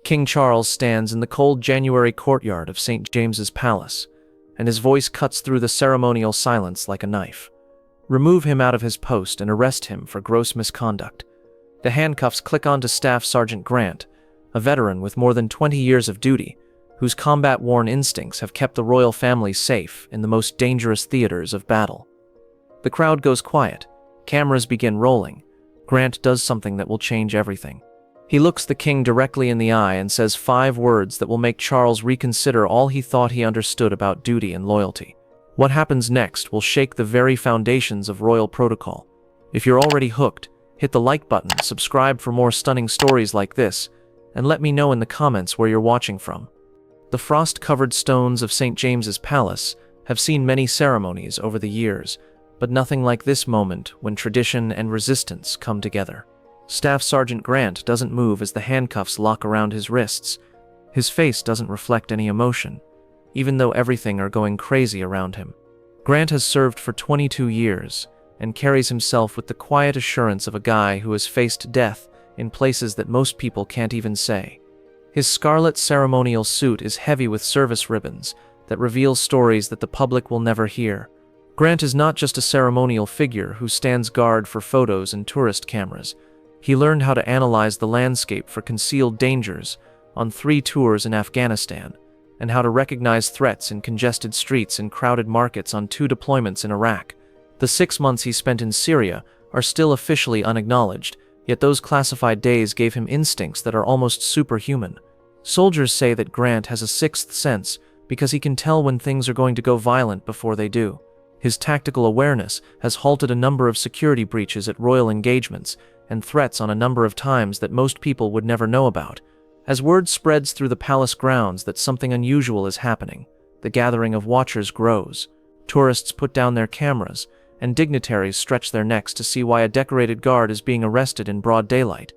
King Charles stands in the cold January courtyard of St. James's Palace, and his voice cuts through the ceremonial silence like a knife. Remove him out of his post and arrest him for gross misconduct. The handcuffs click onto Staff Sergeant Grant, a veteran with more than 20 years of duty, whose combat-worn instincts have kept the royal family safe in the most dangerous theaters of battle. The crowd goes quiet. Cameras begin rolling. Grant does something that will change everything. He looks the king directly in the eye and says 5 words that will make Charles reconsider all he thought he understood about duty and loyalty. What happens next will shake the very foundations of royal protocol. If you're already hooked, hit the like button, subscribe for more stunning stories like this, and let me know in the comments where you're watching from. The frost-covered stones of St. James's Palace have seen many ceremonies over the years, but nothing like this moment when tradition and resistance come together. Staff Sergeant Grant doesn't move as the handcuffs lock around his wrists. His face doesn't reflect any emotion, even though everything are going crazy around him. Grant has served for 22 years and carries himself with the quiet assurance of a guy who has faced death in places that most people can't even say. His scarlet ceremonial suit is heavy with service ribbons that reveal stories that the public will never hear. Grant is not just a ceremonial figure who stands guard for photos and tourist cameras. He learned how to analyze the landscape for concealed dangers on 3 tours in Afghanistan, and how to recognize threats in congested streets and crowded markets on 2 deployments in Iraq. The 6 months he spent in Syria are still officially unacknowledged, yet those classified days gave him instincts that are almost superhuman. Soldiers say that Grant has a 6th sense because he can tell when things are going to go violent before they do. His tactical awareness has halted a number of security breaches at royal engagements and threats on a number of times that most people would never know about. As word spreads through the palace grounds that something unusual is happening, the gathering of watchers grows. Tourists put down their cameras, and dignitaries stretch their necks to see why a decorated guard is being arrested in broad daylight.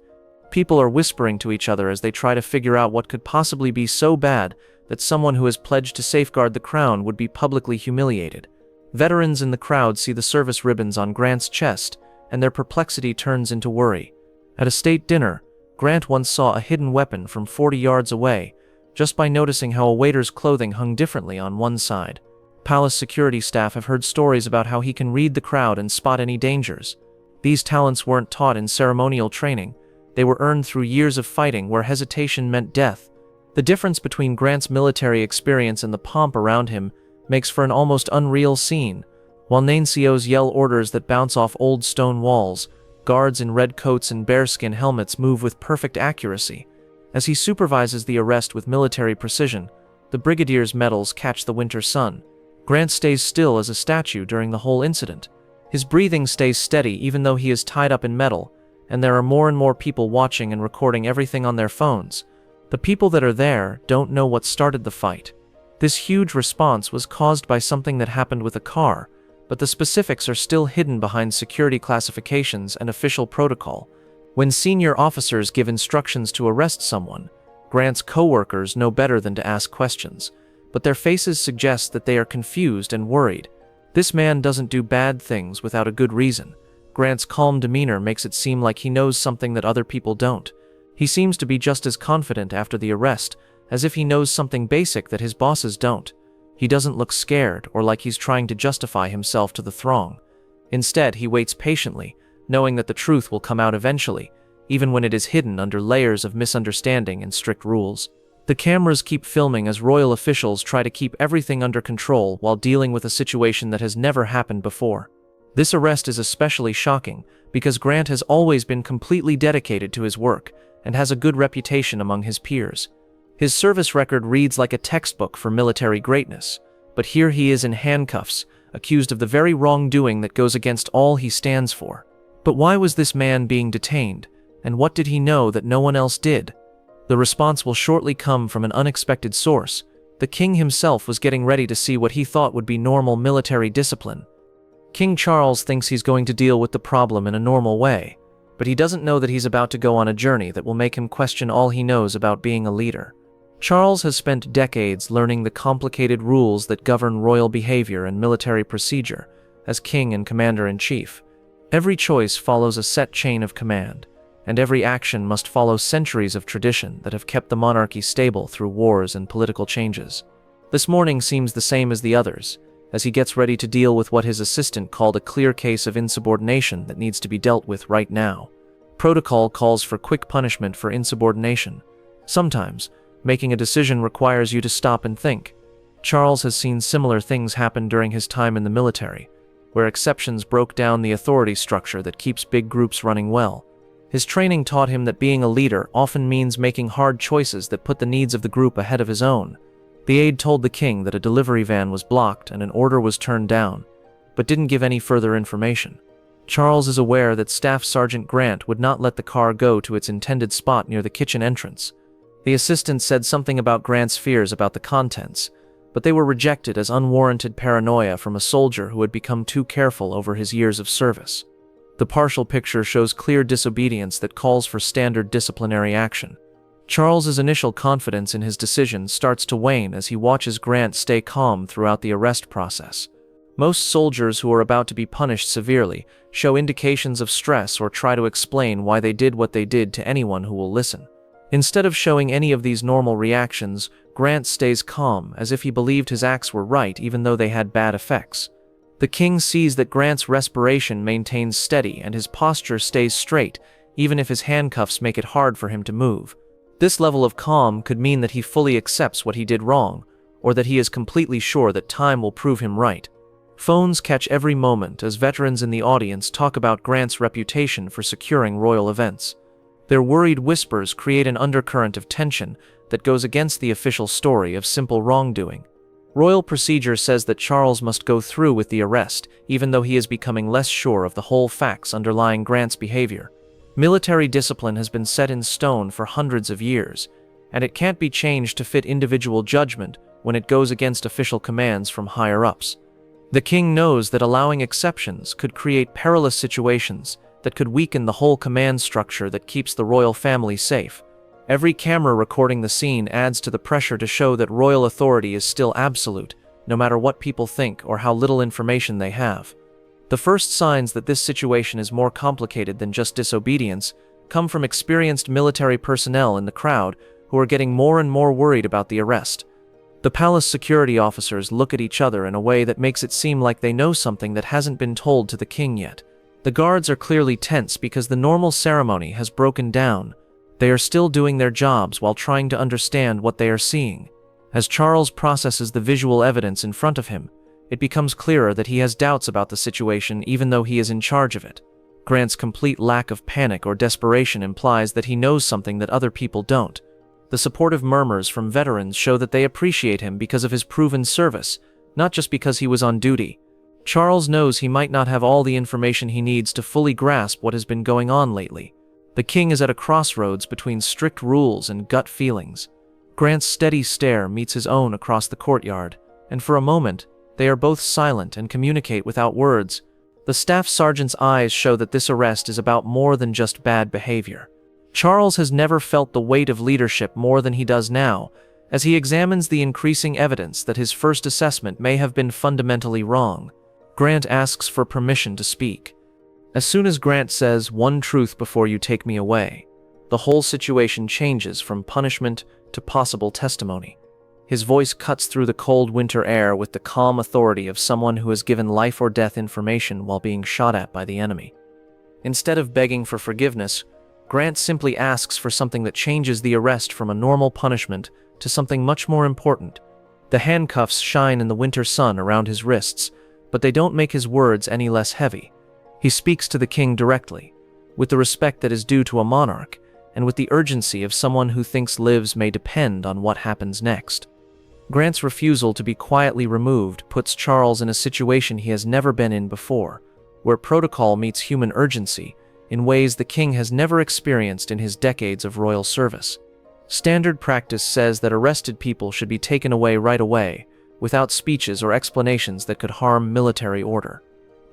People are whispering to each other as they try to figure out what could possibly be so bad that someone who has pledged to safeguard the crown would be publicly humiliated. Veterans in the crowd see the service ribbons on Grant's chest, and their perplexity turns into worry. At a state dinner, Grant once saw a hidden weapon from 40 yards away, just by noticing how a waiter's clothing hung differently on one side. Palace security staff have heard stories about how he can read the crowd and spot any dangers. These talents weren't taught in ceremonial training. They were earned through years of fighting where hesitation meant death. The difference between Grant's military experience and the pomp around him makes for an almost unreal scene. While NCOs yell orders that bounce off old stone walls, guards in red coats and bearskin helmets move with perfect accuracy. As he supervises the arrest with military precision, the brigadier's medals catch the winter sun. Grant stays still as a statue during the whole incident. His breathing stays steady even though he is tied up in metal, and there are more and more people watching and recording everything on their phones. The people that are there don't know what started the fight. This huge response was caused by something that happened with a car, but the specifics are still hidden behind security classifications and official protocol. When senior officers give instructions to arrest someone, Grant's co-workers know better than to ask questions, but their faces suggest that they are confused and worried. This man doesn't do bad things without a good reason. Grant's calm demeanor makes it seem like he knows something that other people don't. He seems to be just as confident after the arrest, as if he knows something basic that his bosses don't. He doesn't look scared or like he's trying to justify himself to the throng. Instead, he waits patiently, knowing that the truth will come out eventually, even when it is hidden under layers of misunderstanding and strict rules. The cameras keep filming as royal officials try to keep everything under control while dealing with a situation that has never happened before. This arrest is especially shocking because Grant has always been completely dedicated to his work and has a good reputation among his peers. His service record reads like a textbook for military greatness, but here he is in handcuffs, accused of the very wrongdoing that goes against all he stands for. But why was this man being detained, and what did he know that no one else did? The response will shortly come from an unexpected source. The king himself was getting ready to see what he thought would be normal military discipline. King Charles thinks he's going to deal with the problem in a normal way, but he doesn't know that he's about to go on a journey that will make him question all he knows about being a leader. Charles has spent decades learning the complicated rules that govern royal behavior and military procedure as king and commander-in-chief. Every choice follows a set chain of command, and every action must follow centuries of tradition that have kept the monarchy stable through wars and political changes. This morning seems the same as the others, as he gets ready to deal with what his assistant called a clear case of insubordination that needs to be dealt with right now. Protocol calls for quick punishment for insubordination. Sometimes, making a decision requires you to stop and think. Charles has seen similar things happen during his time in the military, where exceptions broke down the authority structure that keeps big groups running well. His training taught him that being a leader often means making hard choices that put the needs of the group ahead of his own. The aide told the king that a delivery van was blocked and an order was turned down, but didn't give any further information. Charles is aware that Staff Sergeant Grant would not let the car go to its intended spot near the kitchen entrance. The assistant said something about Grant's fears about the contents, but they were rejected as unwarranted paranoia from a soldier who had become too careful over his years of service. The partial picture shows clear disobedience that calls for standard disciplinary action. Charles's initial confidence in his decision starts to wane as he watches Grant stay calm throughout the arrest process. Most soldiers who are about to be punished severely show indications of stress or try to explain why they did what they did to anyone who will listen. Instead of showing any of these normal reactions, Grant stays calm, as if he believed his acts were right even though they had bad effects. The king sees that Grant's respiration maintains steady and his posture stays straight, even if his handcuffs make it hard for him to move. This level of calm could mean that he fully accepts what he did wrong, or that he is completely sure that time will prove him right. Phones catch every moment as veterans in the audience talk about Grant's reputation for securing royal events. Their worried whispers create an undercurrent of tension that goes against the official story of simple wrongdoing. Royal procedure says that Charles must go through with the arrest, even though he is becoming less sure of the whole facts underlying Grant's behavior. Military discipline has been set in stone for hundreds of years, and it can't be changed to fit individual judgment when it goes against official commands from higher-ups. The king knows that allowing exceptions could create perilous situations that could weaken the whole command structure that keeps the royal family safe. Every camera recording the scene adds to the pressure to show that royal authority is still absolute, no matter what people think or how little information they have. The first signs that this situation is more complicated than just disobedience come from experienced military personnel in the crowd who are getting more and more worried about the arrest. The palace security officers look at each other in a way that makes it seem like they know something that hasn't been told to the king yet. The guards are clearly tense because the normal ceremony has broken down. They are still doing their jobs while trying to understand what they are seeing. As Charles processes the visual evidence in front of him, it becomes clearer that he has doubts about the situation even though he is in charge of it. Grant's complete lack of panic or desperation implies that he knows something that other people don't. The supportive murmurs from veterans show that they appreciate him because of his proven service, not just because he was on duty. Charles knows he might not have all the information he needs to fully grasp what has been going on lately. The king is at a crossroads between strict rules and gut feelings. Grant's steady stare meets his own across the courtyard, and for a moment, they are both silent and communicate without words. The staff sergeant's eyes show that this arrest is about more than just bad behavior. Charles has never felt the weight of leadership more than he does now, as he examines the increasing evidence that his first assessment may have been fundamentally wrong. Grant asks for permission to speak. As soon as Grant says, "One truth before you take me away," the whole situation changes from punishment to possible testimony. His voice cuts through the cold winter air with the calm authority of someone who has given life or death information while being shot at by the enemy. Instead of begging for forgiveness, Grant simply asks for something that changes the arrest from a normal punishment to something much more important. The handcuffs shine in the winter sun around his wrists, but they don't make his words any less heavy. He speaks to the king directly, with the respect that is due to a monarch, and with the urgency of someone who thinks lives may depend on what happens next. Grant's refusal to be quietly removed puts Charles in a situation he has never been in before, where protocol meets human urgency in ways the king has never experienced in his decades of royal service. Standard practice says that arrested people should be taken away right away, without speeches or explanations that could harm military order.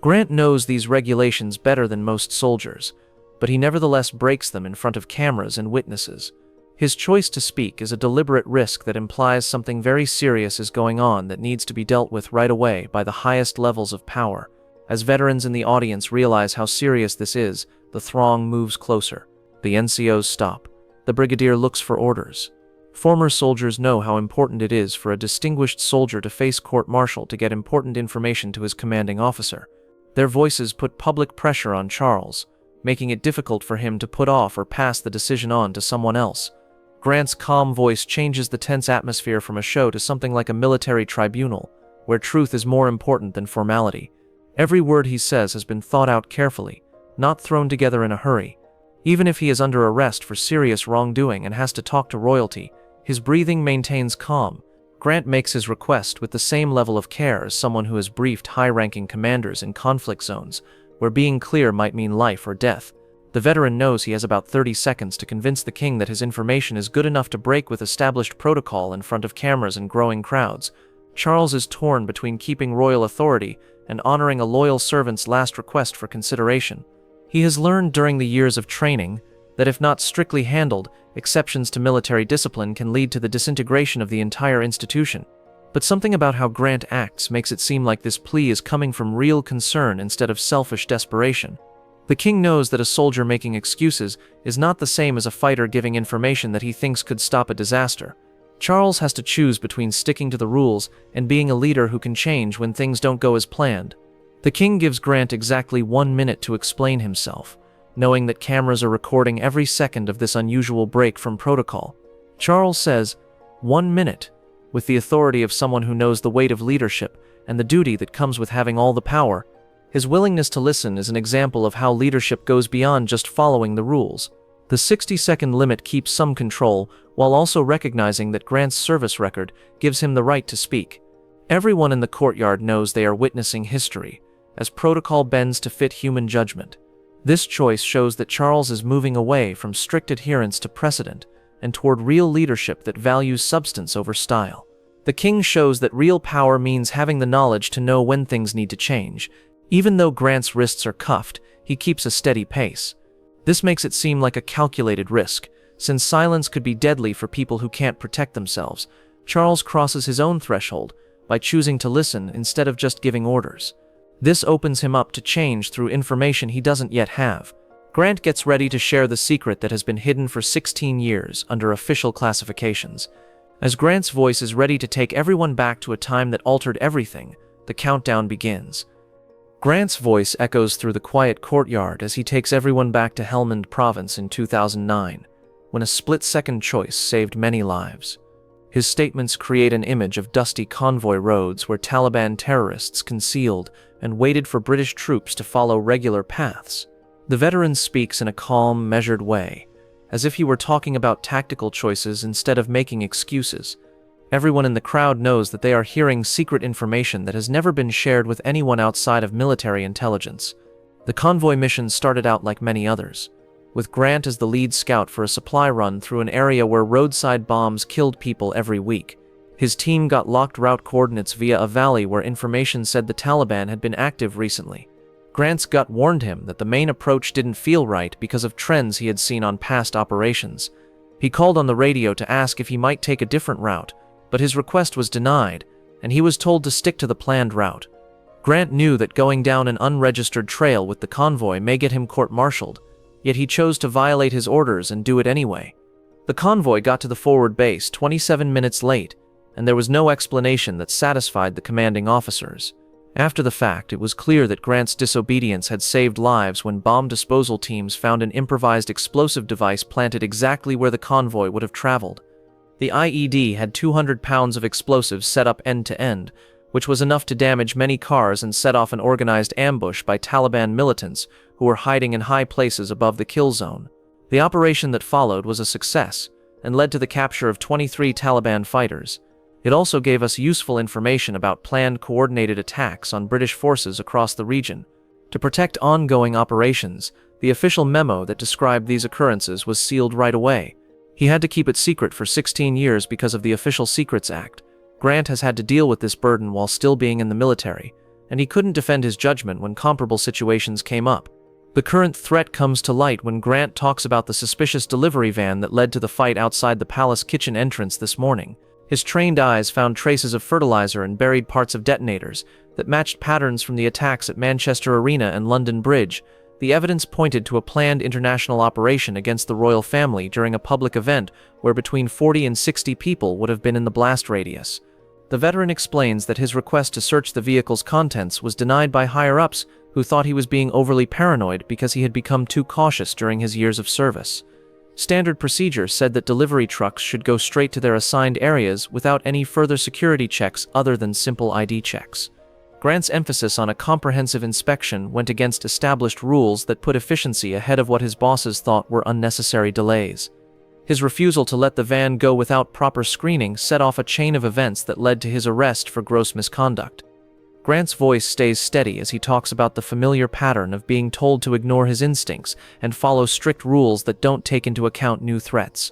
Grant knows these regulations better than most soldiers, but he nevertheless breaks them in front of cameras and witnesses. His choice to speak is a deliberate risk that implies something very serious is going on that needs to be dealt with right away by the highest levels of power. As veterans in the audience realize how serious this is, the throng moves closer. The NCOs stop. The brigadier looks for orders. Former soldiers know how important it is for a distinguished soldier to face court-martial to get important information to his commanding officer. Their voices put public pressure on Charles, making it difficult for him to put off or pass the decision on to someone else. Grant's calm voice changes the tense atmosphere from a show to something like a military tribunal, where truth is more important than formality. Every word he says has been thought out carefully, not thrown together in a hurry. Even if he is under arrest for serious wrongdoing and has to talk to royalty, his breathing maintains calm. Grant makes his request with the same level of care as someone who has briefed high-ranking commanders in conflict zones, where being clear might mean life or death. The veteran knows he has about 30 seconds to convince the king that his information is good enough to break with established protocol in front of cameras and growing crowds. Charles is torn between keeping royal authority and honoring a loyal servant's last request for consideration. He has learned during the years of training that if not strictly handled, exceptions to military discipline can lead to the disintegration of the entire institution. But something about how Grant acts makes it seem like this plea is coming from real concern instead of selfish desperation. The king knows that a soldier making excuses is not the same as a fighter giving information that he thinks could stop a disaster. Charles has to choose between sticking to the rules and being a leader who can change when things don't go as planned. The king gives Grant exactly 1 minute to explain himself, knowing that cameras are recording every second of this unusual break from protocol. Charles says, 1 minute, with the authority of someone who knows the weight of leadership and the duty that comes with having all the power. His willingness to listen is an example of how leadership goes beyond just following the rules. The 60-second limit keeps some control, while also recognizing that Grant's service record gives him the right to speak. Everyone in the courtyard knows they are witnessing history, as protocol bends to fit human judgment. This choice shows that Charles is moving away from strict adherence to precedent and toward real leadership that values substance over style. The king shows that real power means having the knowledge to know when things need to change. Even though Grant's wrists are cuffed, he keeps a steady pace. This makes it seem like a calculated risk, since silence could be deadly for people who can't protect themselves. Charles crosses his own threshold by choosing to listen instead of just giving orders. This opens him up to change through information he doesn't yet have. Grant gets ready to share the secret that has been hidden for 16 years under official classifications. As Grant's voice is ready to take everyone back to a time that altered everything, the countdown begins. Grant's voice echoes through the quiet courtyard as he takes everyone back to Helmand Province in 2009, when a split-second choice saved many lives. His statements create an image of dusty convoy roads where Taliban terrorists concealed and waited for British troops to follow regular paths. The veteran speaks in a calm, measured way, as if he were talking about tactical choices instead of making excuses. Everyone in the crowd knows that they are hearing secret information that has never been shared with anyone outside of military intelligence. The convoy mission started out like many others, with Grant as the lead scout for a supply run through an area where roadside bombs killed people every week. His team got locked route coordinates via a valley where information said the Taliban had been active recently. Grant's gut warned him that the main approach didn't feel right because of trends he had seen on past operations. He called on the radio to ask if he might take a different route, but his request was denied, and he was told to stick to the planned route. Grant knew that going down an unregistered trail with the convoy may get him court-martialed, yet he chose to violate his orders and do it anyway. The convoy got to the forward base 27 minutes late, and there was no explanation that satisfied the commanding officers. After the fact, it was clear that Grant's disobedience had saved lives when bomb disposal teams found an improvised explosive device planted exactly where the convoy would have traveled. The IED had 200 pounds of explosives set up end to end, which was enough to damage many cars and set off an organized ambush by Taliban militants who were hiding in high places above the kill zone. The operation that followed was a success and led to the capture of 23 Taliban fighters. It also gave us useful information about planned coordinated attacks on British forces across the region. To protect ongoing operations, the official memo that described these occurrences was sealed right away. He had to keep it secret for 16 years because of the Official Secrets Act. Grant has had to deal with this burden while still being in the military, and he couldn't defend his judgment when comparable situations came up. The current threat comes to light when Grant talks about the suspicious delivery van that led to the fight outside the palace kitchen entrance this morning. His trained eyes found traces of fertilizer and buried parts of detonators that matched patterns from the attacks at Manchester Arena and London Bridge, the evidence pointed to a planned international operation against the royal family during a public event where between 40 and 60 people would have been in the blast radius. The veteran explains that his request to search the vehicle's contents was denied by higher-ups who thought he was being overly paranoid because he had become too cautious during his years of service. Standard procedure said that delivery trucks should go straight to their assigned areas without any further security checks other than simple ID checks. Grant's emphasis on a comprehensive inspection went against established rules that put efficiency ahead of what his bosses thought were unnecessary delays. His refusal to let the van go without proper screening set off a chain of events that led to his arrest for gross misconduct. Grant's voice stays steady as he talks about the familiar pattern of being told to ignore his instincts and follow strict rules that don't take into account new threats.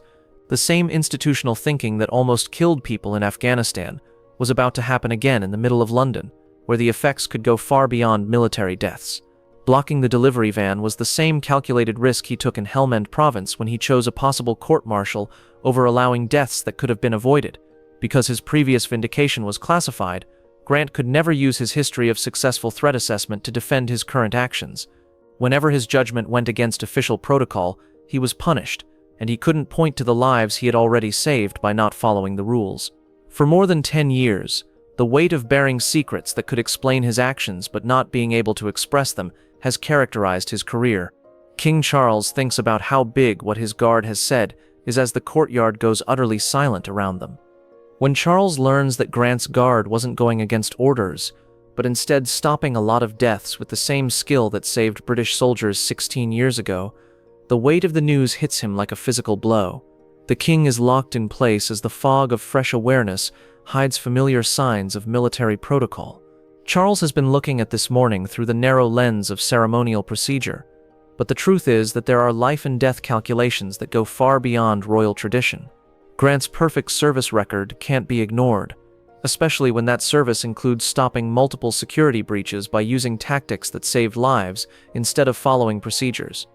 The same institutional thinking that almost killed people in Afghanistan was about to happen again in the middle of London, where the effects could go far beyond military deaths. Blocking the delivery van was the same calculated risk he took in Helmand Province when he chose a possible court-martial over allowing deaths that could have been avoided. Because his previous vindication was classified, Grant could never use his history of successful threat assessment to defend his current actions. Whenever his judgment went against official protocol, he was punished, and he couldn't point to the lives he had already saved by not following the rules. For more than 10 years, the weight of bearing secrets that could explain his actions but not being able to express them has characterized his career. King Charles thinks about how big what his guard has said is as the courtyard goes utterly silent around them. When Charles learns that Grant's guard wasn't going against orders, but instead stopping a lot of deaths with the same skill that saved British soldiers 16 years ago, the weight of the news hits him like a physical blow. The king is locked in place as the fog of fresh awareness hides familiar signs of military protocol. Charles has been looking at this morning through the narrow lens of ceremonial procedure, but the truth is that there are life and death calculations that go far beyond royal tradition. Grant's perfect service record can't be ignored, especially when that service includes stopping multiple security breaches by using tactics that saved lives instead of following procedures.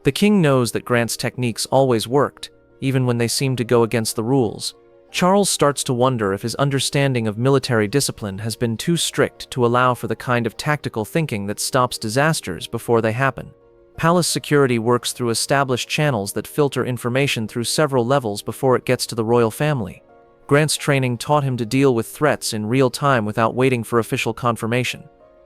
The king knows that Grant's techniques always worked, even when they seemed to go against the rules. Charles starts to wonder if his understanding of military discipline has been too strict to allow for the kind of tactical thinking that stops disasters before they happen. Palace security works through established channels that filter information through several levels before it gets to the royal family. Grant's training taught him to deal with threats in real time without waiting for official confirmation.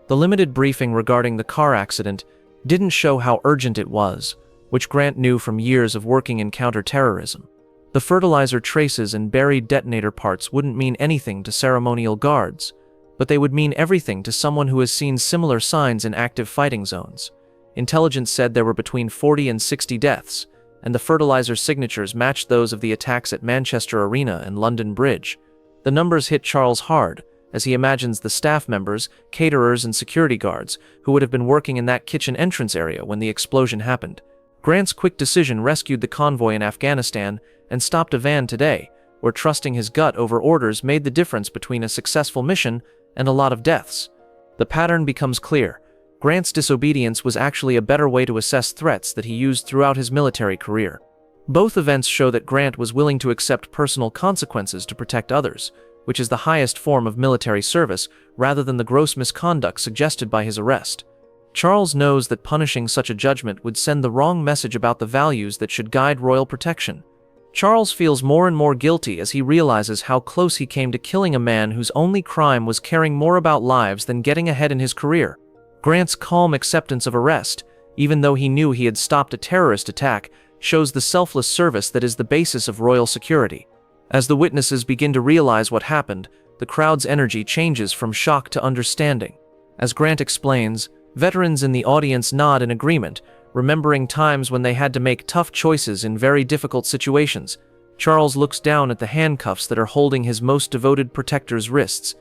The limited briefing regarding the car accident didn't show how urgent it was, which Grant knew from years of working in counter-terrorism. The fertilizer traces and buried detonator parts wouldn't mean anything to ceremonial guards, but they would mean everything to someone who has seen similar signs in active fighting zones. Intelligence said there were between 40 and 60 deaths, and the fertilizer signatures matched those of the attacks at Manchester Arena and London Bridge. The numbers hit Charles hard, as he imagines the staff members, caterers, and security guards who would have been working in that kitchen entrance area when the explosion happened. Grant's quick decision rescued the convoy in Afghanistan and stopped a van today, where trusting his gut over orders made the difference between a successful mission and a lot of deaths. The pattern becomes clear. Grant's disobedience was actually a better way to assess threats that he used throughout his military career. Both events show that Grant was willing to accept personal consequences to protect others, which is the highest form of military service, rather than the gross misconduct suggested by his arrest. Charles knows that punishing such a judgment would send the wrong message about the values that should guide royal protection. Charles feels more and more guilty as he realizes how close he came to killing a man whose only crime was caring more about lives than getting ahead in his career. Grant's calm acceptance of arrest, even though he knew he had stopped a terrorist attack, shows the selfless service that is the basis of royal security. As the witnesses begin to realize what happened, the crowd's energy changes from shock to understanding. As Grant explains, veterans in the audience nod in agreement, remembering times when they had to make tough choices in very difficult situations. Charles looks down at the handcuffs that are holding his most devoted protector's wrists.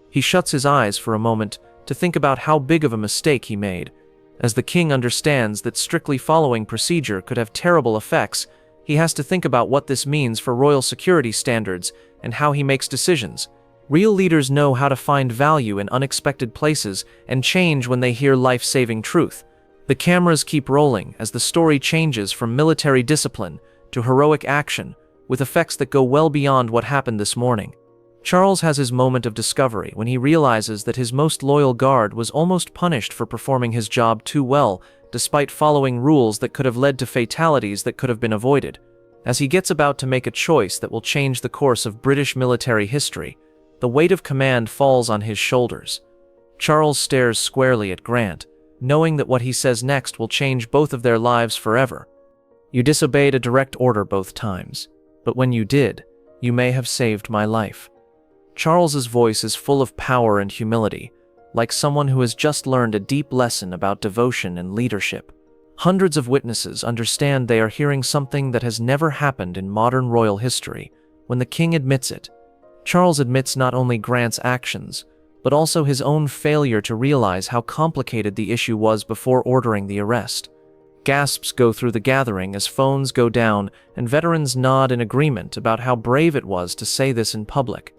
He shuts his eyes for a moment to think about how big of a mistake he made. As the king understands that strictly following procedure could have terrible effects, he has to think about what this means for royal security standards and how he makes decisions. Real leaders know how to find value in unexpected places and change when they hear life-saving truth. The cameras keep rolling as the story changes from military discipline to heroic action, with effects that go well beyond what happened this morning. Charles has his moment of discovery when he realizes that his most loyal guard was almost punished for performing his job too well, despite following rules that could have led to fatalities that could have been avoided. As he gets about to make a choice that will change the course of British military history, the weight of command falls on his shoulders. Charles stares squarely at Grant, knowing that what he says next will change both of their lives forever. "You disobeyed a direct order both times, but when you did, you may have saved my life." Charles's voice is full of power and humility, like someone who has just learned a deep lesson about devotion and leadership. Hundreds of witnesses understand they are hearing something that has never happened in modern royal history when the king admits it. Charles admits not only Grant's actions, but also his own failure to realize how complicated the issue was before ordering the arrest. Gasps go through the gathering as phones go down and veterans nod in agreement about how brave it was to say this in public.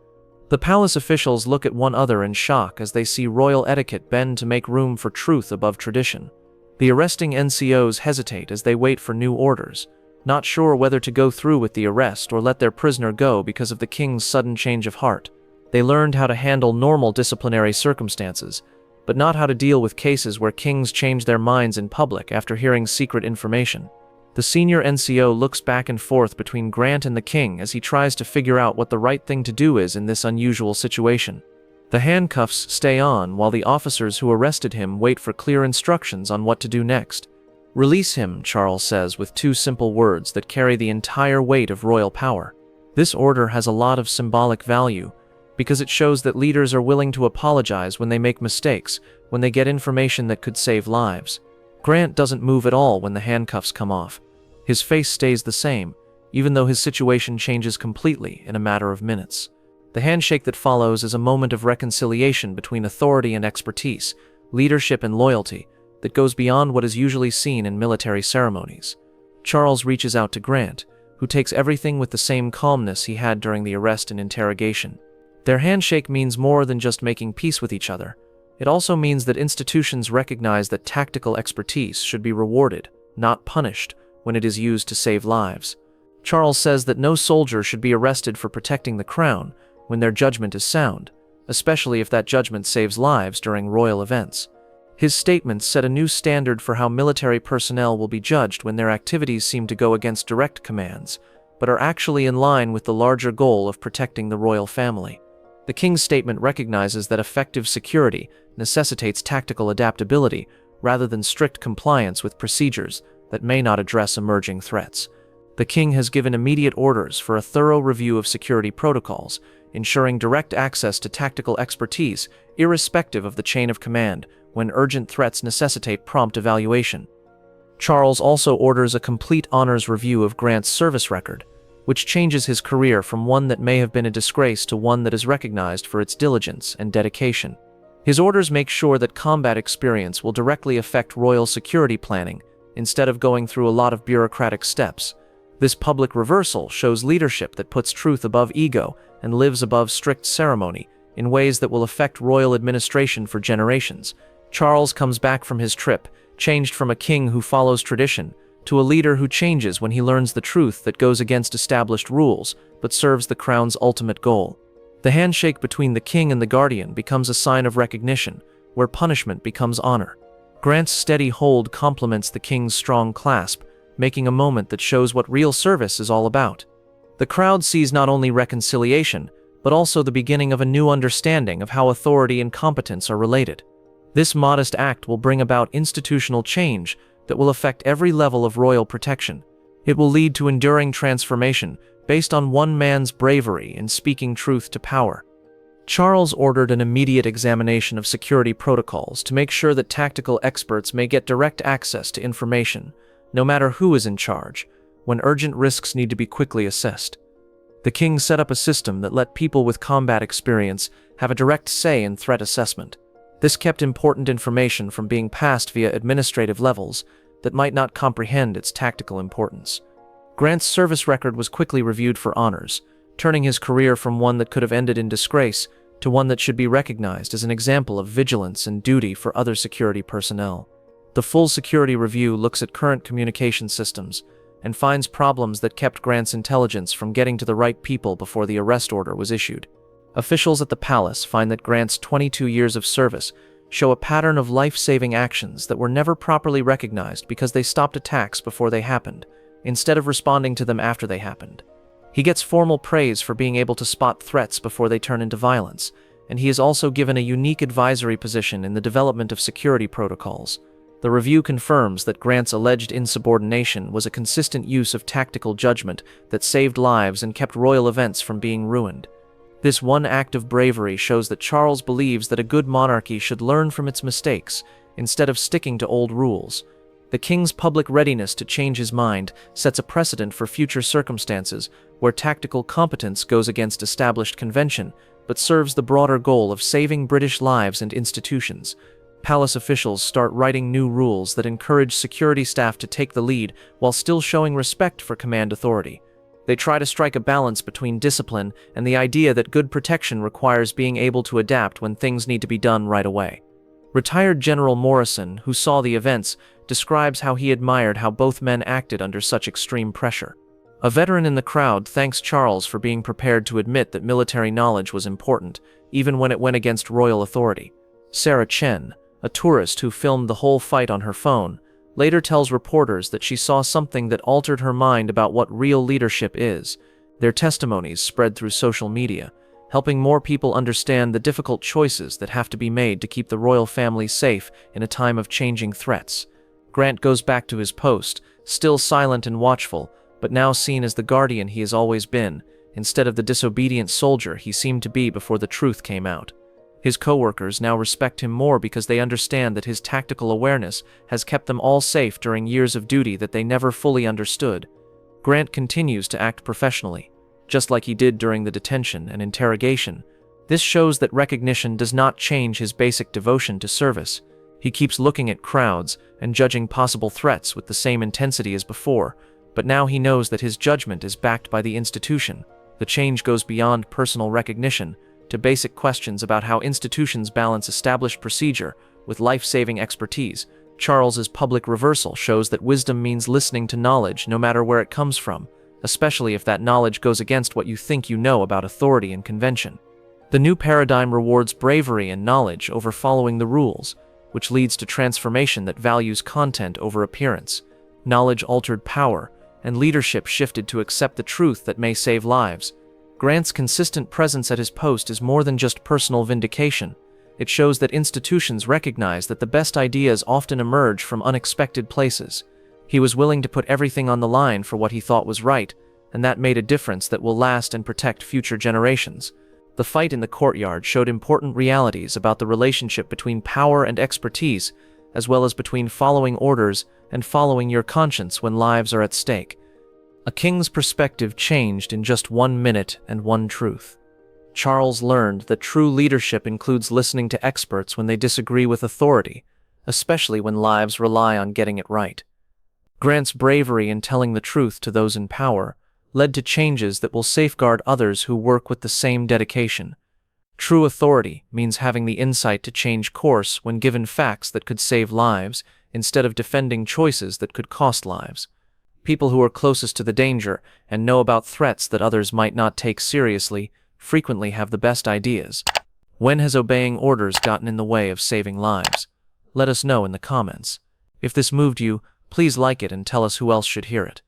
The palace officials look at one another in shock as they see royal etiquette bend to make room for truth above tradition. The arresting NCOs hesitate as they wait for new orders, not sure whether to go through with the arrest or let their prisoner go because of the king's sudden change of heart. They learned how to handle normal disciplinary circumstances, but not how to deal with cases where kings change their minds in public after hearing secret information. The senior NCO looks back and forth between Grant and the king as he tries to figure out what the right thing to do is in this unusual situation. The handcuffs stay on while the officers who arrested him wait for clear instructions on what to do next. "Release him," Charles says with two simple words that carry the entire weight of royal power. This order has a lot of symbolic value, because it shows that leaders are willing to apologize when they make mistakes, when they get information that could save lives. Grant doesn't move at all when the handcuffs come off. His face stays the same, even though his situation changes completely in a matter of minutes. The handshake that follows is a moment of reconciliation between authority and expertise, leadership and loyalty, that goes beyond what is usually seen in military ceremonies. Charles reaches out to Grant, who takes everything with the same calmness he had during the arrest and interrogation. Their handshake means more than just making peace with each other. It also means that institutions recognize that tactical expertise should be rewarded, not punished, when it is used to save lives. Charles says that no soldier should be arrested for protecting the crown when their judgment is sound, especially if that judgment saves lives during royal events. His statements set a new standard for how military personnel will be judged when their activities seem to go against direct commands, but are actually in line with the larger goal of protecting the royal family. The king's statement recognizes that effective security necessitates tactical adaptability rather than strict compliance with procedures that may not address emerging threats. The king has given immediate orders for a thorough review of security protocols, ensuring direct access to tactical expertise irrespective of the chain of command when urgent threats necessitate prompt evaluation. Charles also orders a complete honors review of Grant's service record, which changes his career from one that may have been a disgrace to one that is recognized for its diligence and dedication. His orders make sure that combat experience will directly affect royal security planning instead of going through a lot of bureaucratic steps. This public reversal shows leadership that puts truth above ego and lives above strict ceremony in ways that will affect royal administration for generations. Charles comes back from his trip, changed from a king who follows tradition to a leader who changes when he learns the truth that goes against established rules but serves the crown's ultimate goal. The handshake between the king and the guardian becomes a sign of recognition, where punishment becomes honor. Grant's steady hold complements the king's strong clasp, making a moment that shows what real service is all about. The crowd sees not only reconciliation, but also the beginning of a new understanding of how authority and competence are related. This modest act will bring about institutional change that will affect every level of royal protection. It will lead to enduring transformation based on one man's bravery in speaking truth to power. Charles ordered an immediate examination of security protocols to make sure that tactical experts may get direct access to information, no matter who is in charge, when urgent risks need to be quickly assessed. The king set up a system that let people with combat experience have a direct say in threat assessment. This kept important information from being passed via administrative levels that might not comprehend its tactical importance. Grant's service record was quickly reviewed for honors, turning his career from one that could have ended in disgrace to one that should be recognized as an example of vigilance and duty for other security personnel. The full security review looks at current communication systems and finds problems that kept Grant's intelligence from getting to the right people before the arrest order was issued. Officials at the palace find that Grant's 22 years of service show a pattern of life-saving actions that were never properly recognized because they stopped attacks before they happened, instead of responding to them after they happened. He gets formal praise for being able to spot threats before they turn into violence, and he is also given a unique advisory position in the development of security protocols. The review confirms that Grant's alleged insubordination was a consistent use of tactical judgment that saved lives and kept royal events from being ruined. This one act of bravery shows that Charles believes that a good monarchy should learn from its mistakes, instead of sticking to old rules. The king's public readiness to change his mind sets a precedent for future circumstances where tactical competence goes against established convention, but serves the broader goal of saving British lives and institutions. Palace officials start writing new rules that encourage security staff to take the lead while still showing respect for command authority. They try to strike a balance between discipline and the idea that good protection requires being able to adapt when things need to be done right away. Retired General Morrison, who saw the events, describes how he admired how both men acted under such extreme pressure. A veteran in the crowd thanks Charles for being prepared to admit that military knowledge was important, even when it went against royal authority. Sarah Chen, a tourist who filmed the whole fight on her phone, later tells reporters that she saw something that altered her mind about what real leadership is. Their testimonies spread through social media, helping more people understand the difficult choices that have to be made to keep the royal family safe in a time of changing threats. Grant goes back to his post, still silent and watchful, but now seen as the guardian he has always been, instead of the disobedient soldier he seemed to be before the truth came out. His co-workers now respect him more because they understand that his tactical awareness has kept them all safe during years of duty that they never fully understood. Grant continues to act professionally, just like he did during the detention and interrogation. This shows that recognition does not change his basic devotion to service. He keeps looking at crowds and judging possible threats with the same intensity as before, but now he knows that his judgment is backed by the institution. The change goes beyond personal recognition to basic questions about how institutions balance established procedure with life-saving expertise. Charles's public reversal shows that wisdom means listening to knowledge no matter where it comes from, especially if that knowledge goes against what you think you know about authority and convention. The new paradigm rewards bravery and knowledge over following the rules, which leads to transformation that values content over appearance. Knowledge altered power, and leadership shifted to accept the truth that may save lives. Grant's consistent presence at his post is more than just personal vindication. It shows that institutions recognize that the best ideas often emerge from unexpected places. He was willing to put everything on the line for what he thought was right, and that made a difference that will last and protect future generations. The fight in the courtyard showed important realities about the relationship between power and expertise, as well as between following orders and following your conscience when lives are at stake. A king's perspective changed in just 1 minute and one truth. Charles learned that true leadership includes listening to experts when they disagree with authority, especially when lives rely on getting it right. Grant's bravery in telling the truth to those in power led to changes that will safeguard others who work with the same dedication. True authority means having the insight to change course when given facts that could save lives, instead of defending choices that could cost lives. People who are closest to the danger and know about threats that others might not take seriously frequently have the best ideas. When has obeying orders gotten in the way of saving lives? Let us know in the comments. If this moved you, please like it and tell us who else should hear it.